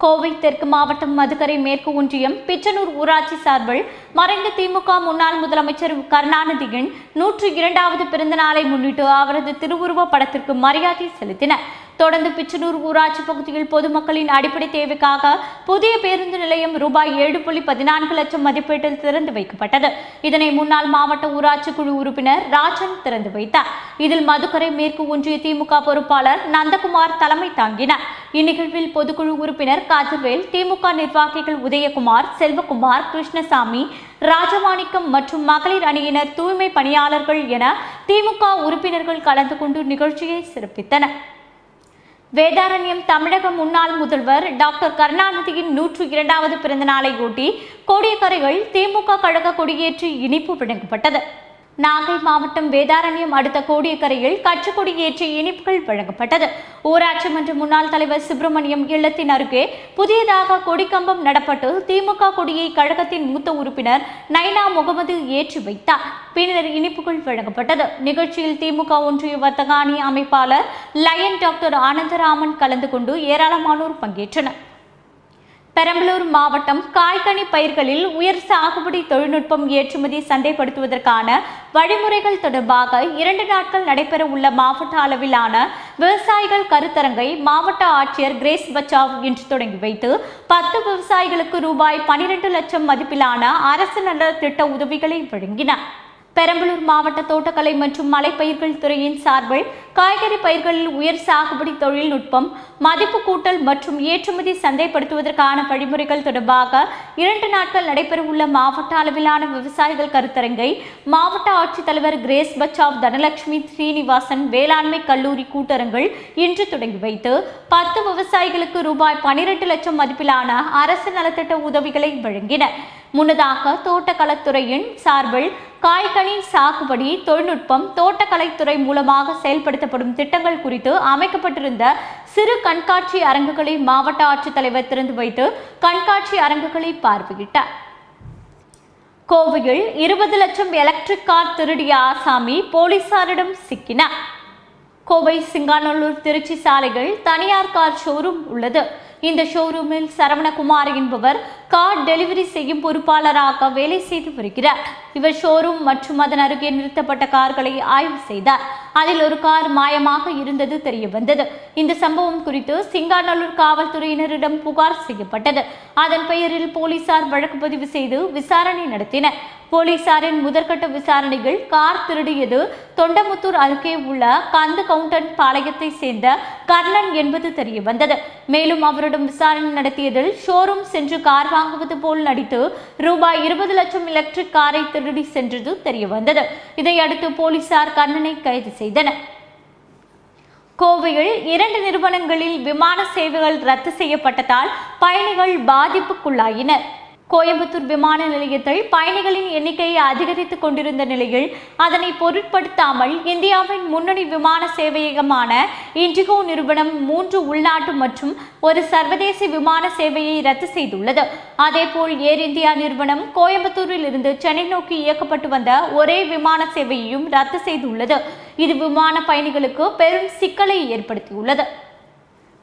கோவை தெற்கு மாவட்டம் மதுக்கரை மேற்கு ஒன்றியம் பிச்சனூர் ஊராட்சி சார்பில் மறைந்த திமுக முன்னாள் முதலமைச்சர் கருணாநிதியின் 102வது பிறந்த நாளை முன்னிட்டு அவரது திருவுருவ படத்திற்கு மரியாதை செலுத்தினர். தொடர்ந்து பிச்சனூர் ஊராட்சி பகுதியில் பொதுமக்களின் அடிப்படை தேவைக்காக புதிய பேருந்து நிலையம் ரூபாய் 7.14 லட்சம் மதிப்பீட்டில் திறந்து வைக்கப்பட்டது. இதனை முன்னாள் மாவட்ட ஊராட்சி குழு உறுப்பினர் ராஜன் திறந்து வைத்தார். இதில் மதுக்கரை மேற்கு ஒன்றிய திமுக பொறுப்பாளர் நந்தகுமார் தலைமை தாங்கினார். இந்நிகழ்வில் பொதுக்குழு உறுப்பினர் காஜர்வேல், திமுக நிர்வாகிகள் உதயகுமார், செல்வகுமார், கிருஷ்ணசாமி, ராஜமாணிக்கம் மற்றும் மகளிர் அணியினர், தூய்மை பணியாளர்கள் என திமுக உறுப்பினர்கள் கலந்து கொண்டு நிகழ்ச்சியை சிறப்பித்தனர். வேதாரண்யம் தமிழக முன்னாள் முதல்வர் டாக்டர் கருணாநிதியின் 102வது பிறந்த நாளையொட்டி கோடியக்கரைகள் திமுக கழக கொடியேற்றி இனிப்பு வழங்கப்பட்டது. நாகை மாவட்டம் வேதாரண்யம் அடுத்த கோடியக்கரையில் கட்சி கொடியேற்றி இனிப்புகள் வழங்கப்பட்டது. ஊராட்சி மன்ற முன்னாள் தலைவர் சுப்பிரமணியம் இல்லத்தின் அருகே புதியதாக கொடிக்கம்பம் நடப்பட்டு திமுக கொடியை கழகத்தின் மூத்த உறுப்பினர் நைனா முகமது ஏற்றி வைத்தார். பின்னர் இனிப்புகள் வழங்கப்பட்டது. நிகழ்ச்சியில் திமுக ஒன்றிய வர்த்தக அணி அமைப்பாளர் லயன் டாக்டர் ஆனந்தராமன் கலந்து கொண்டு ஏராளமானோர் பங்கேற்றனர். பெரம்பலூர் மாவட்டம் காய்கனி பயிர்களில் உயர் சாகுபடி தொழில்நுட்பம் ஏற்றுமதி சந்தைப்படுத்துவதற்கான வழிமுறைகள் தொடர்பாக 2 நாட்கள் நடைபெற உள்ள மாவட்ட அளவிலான விவசாயிகள் கருத்தரங்கை மாவட்ட ஆட்சியர் கிரேஸ் பச்சாவ் இன்று தொடங்கி வைத்து 10 விவசாயிகளுக்கு ரூபாய் 12 லட்சம் மதிப்பிலான அரசு நல திட்ட உதவிகளை வழங்கினார். பெரம்பலூர் மாவட்ட தோட்டக்கலை மற்றும் மலைப்பயிர்கள் துறையின் சார்பில் காய்கறி பயிர்களில் உயர் சாகுபடி தொழில்நுட்பம், மதிப்பு கூட்டல் மற்றும் ஏற்றுமதி சந்தைப்படுத்துவதற்கான வழிமுறைகள் தொடர்பாக 2 நாட்கள் நடைபெறவுள்ள மாவட்ட அளவிலான விவசாயிகள் கருத்தரங்கை மாவட்ட ஆட்சித்தலைவர் கிரேஸ் பச்சாவ் தனலட்சுமி ஸ்ரீனிவாசன் வேளாண்மை கல்லூரி கூட்டரங்கில் இன்று தொடங்கி வைத்து 10 விவசாயிகளுக்கு ரூபாய் 12 லட்சம் மதிப்பிலான அரசு நலத்திட்ட உதவிகளை வழங்கினர். முன்னதாக தோட்டக்கலைத்துறையின் சார்பில் காய்கனி சாகுபடி தொழில்நுட்பம், தோட்டக்கலைத்துறை மூலமாக செயல்படுத்தப்படும் திட்டங்கள் குறித்து அமைக்கப்பட்டிருந்த சிறு கண்காட்சி அரங்குகளை மாவட்ட ஆட்சித்தலைவர் திறந்து வைத்து கண்காட்சி அரங்குகளை பார்வையிட்டார். கோவையில் 20 லட்சம் எலக்ட்ரிக் கார் திருடிய ஆசாமி போலீசாரிடம் சிக்கினார். கோவை சிங்காநல்லூர் திருச்சி சாலைகள் தனியார் கார் ஷோரூம் உள்ளது. இந்த ஷோரூமில் சரவணகுமார் என்பவர் கார் டெலிவரி செய்யும் பொறுப்பாளராக வேலை செய்து வருகிறார். இவர் ஷோரூம் மற்றும் அதன் அருகே நிறுத்தப்பட்ட கார்களை ஆய்வு செய்தார். அதில் ஒரு கார் மாயமாக இருந்தது தெரிய வந்தது. இந்த சம்பவம் குறித்து சிங்காநல்லூர் காவல்துறையினரிடம் புகார் செய்யப்பட்டது. அதன் பெயரில் போலீசார் வழக்கு பதிவு செய்து விசாரணை நடத்தினர். போலீசாரின் முதற்கட்ட விசாரணைகள் கார் திருடியது தொண்டமுத்தூர் அருகே உள்ள கந்து கவுண்டன் பாளையத்தை சேர்ந்த கர்ணன் என்பது தெரிய வந்தது. மேலும் அவரிடம் விசாரணை நடத்தியதில் ஷோரூம் சென்று கார் வாங்குவது போல் நடித்து ரூபாய் 20 லட்சம் எலக்ட்ரிக் காரை திருடி சென்றது தெரிய வந்தது. இதையடுத்து போலீசார் கர்ணனை கைது செய்தனர். கோவையில் 2 நிறுவனங்களில் விமான சேவைகள் ரத்து செய்யப்பட்டதால் பயணிகள் பாதிப்புக்குள்ளாயினர். கோயம்புத்தூர் விமான நிலையத்தில் பயணிகளின் எண்ணிக்கையை அதிகரித்துக் கொண்டிருந்த நிலையில் அதனை பொருட்படுத்தாமல் இந்தியாவின் முன்னணி விமான சேவையகமான இண்டிகோ நிறுவனம் 3 உள்நாட்டு மற்றும் ஒரு சர்வதேச விமான சேவையை ரத்து செய்துள்ளது. அதேபோல் ஏர் இந்தியா நிறுவனம் கோயம்புத்தூரில் இருந்து சென்னை நோக்கி இயக்கப்பட்டு வந்த ஒரே விமான சேவையையும் ரத்து செய்துள்ளது. இது விமான பயணிகளுக்கு பெரும் சிக்கலை ஏற்படுத்தியுள்ளது.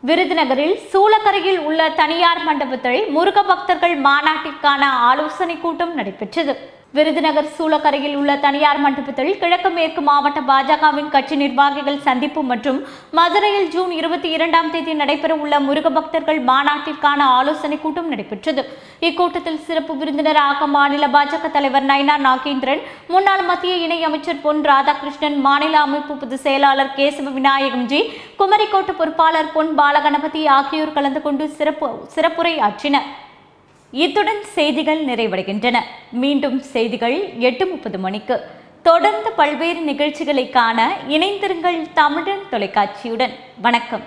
விருதுநகரில் சூளக்கரையில் உள்ள தனியார் மண்டபத்தில் முருக பக்தர்கள் மாநாட்டிற்கான ஆலோசனை கூட்டம் நடைபெற்றது. விருதுநகர் சூளக்கரையில் உள்ள தனியார் மண்டபத்தில் கிழக்கு மேற்கு மாவட்ட பாஜகவின் கட்சி நிர்வாகிகள் சந்திப்பு மற்றும் மதுரையில் ஜூன் 22ஆம் தேதி நடைபெற உள்ள முருக பக்தர்கள் மாநாட்டிற்கான ஆலோசனை கூட்டம் நடைபெற்றது. இக்கூட்டத்தில் சிறப்பு விருந்தினராக மாநில பாஜக தலைவர் நயினார் நாகேந்திரன், முன்னாள் மத்திய இணை அமைச்சர் பொன் ராதாகிருஷ்ணன், மாநில அமைப்பு பொதுச் செயலாளர் கேசவ விநாயகம்ஜி, குமரிக்கோட்டு பொறுப்பாளர் பொன் பாலகணபதி ஆகியோர் கலந்து கொண்டு சிறப்புரை ஆற்றினர். இத்துடன் செய்திகள் நிறைவடைகின்றன. மீண்டும் செய்திகள் 8:30 மணிக்கு. தொடர்ந்து பல்வேறு நிகழ்ச்சிகளை காண இணைந்திருங்கள் தமிழன் தொலைக்காட்சியுடன். வணக்கம்.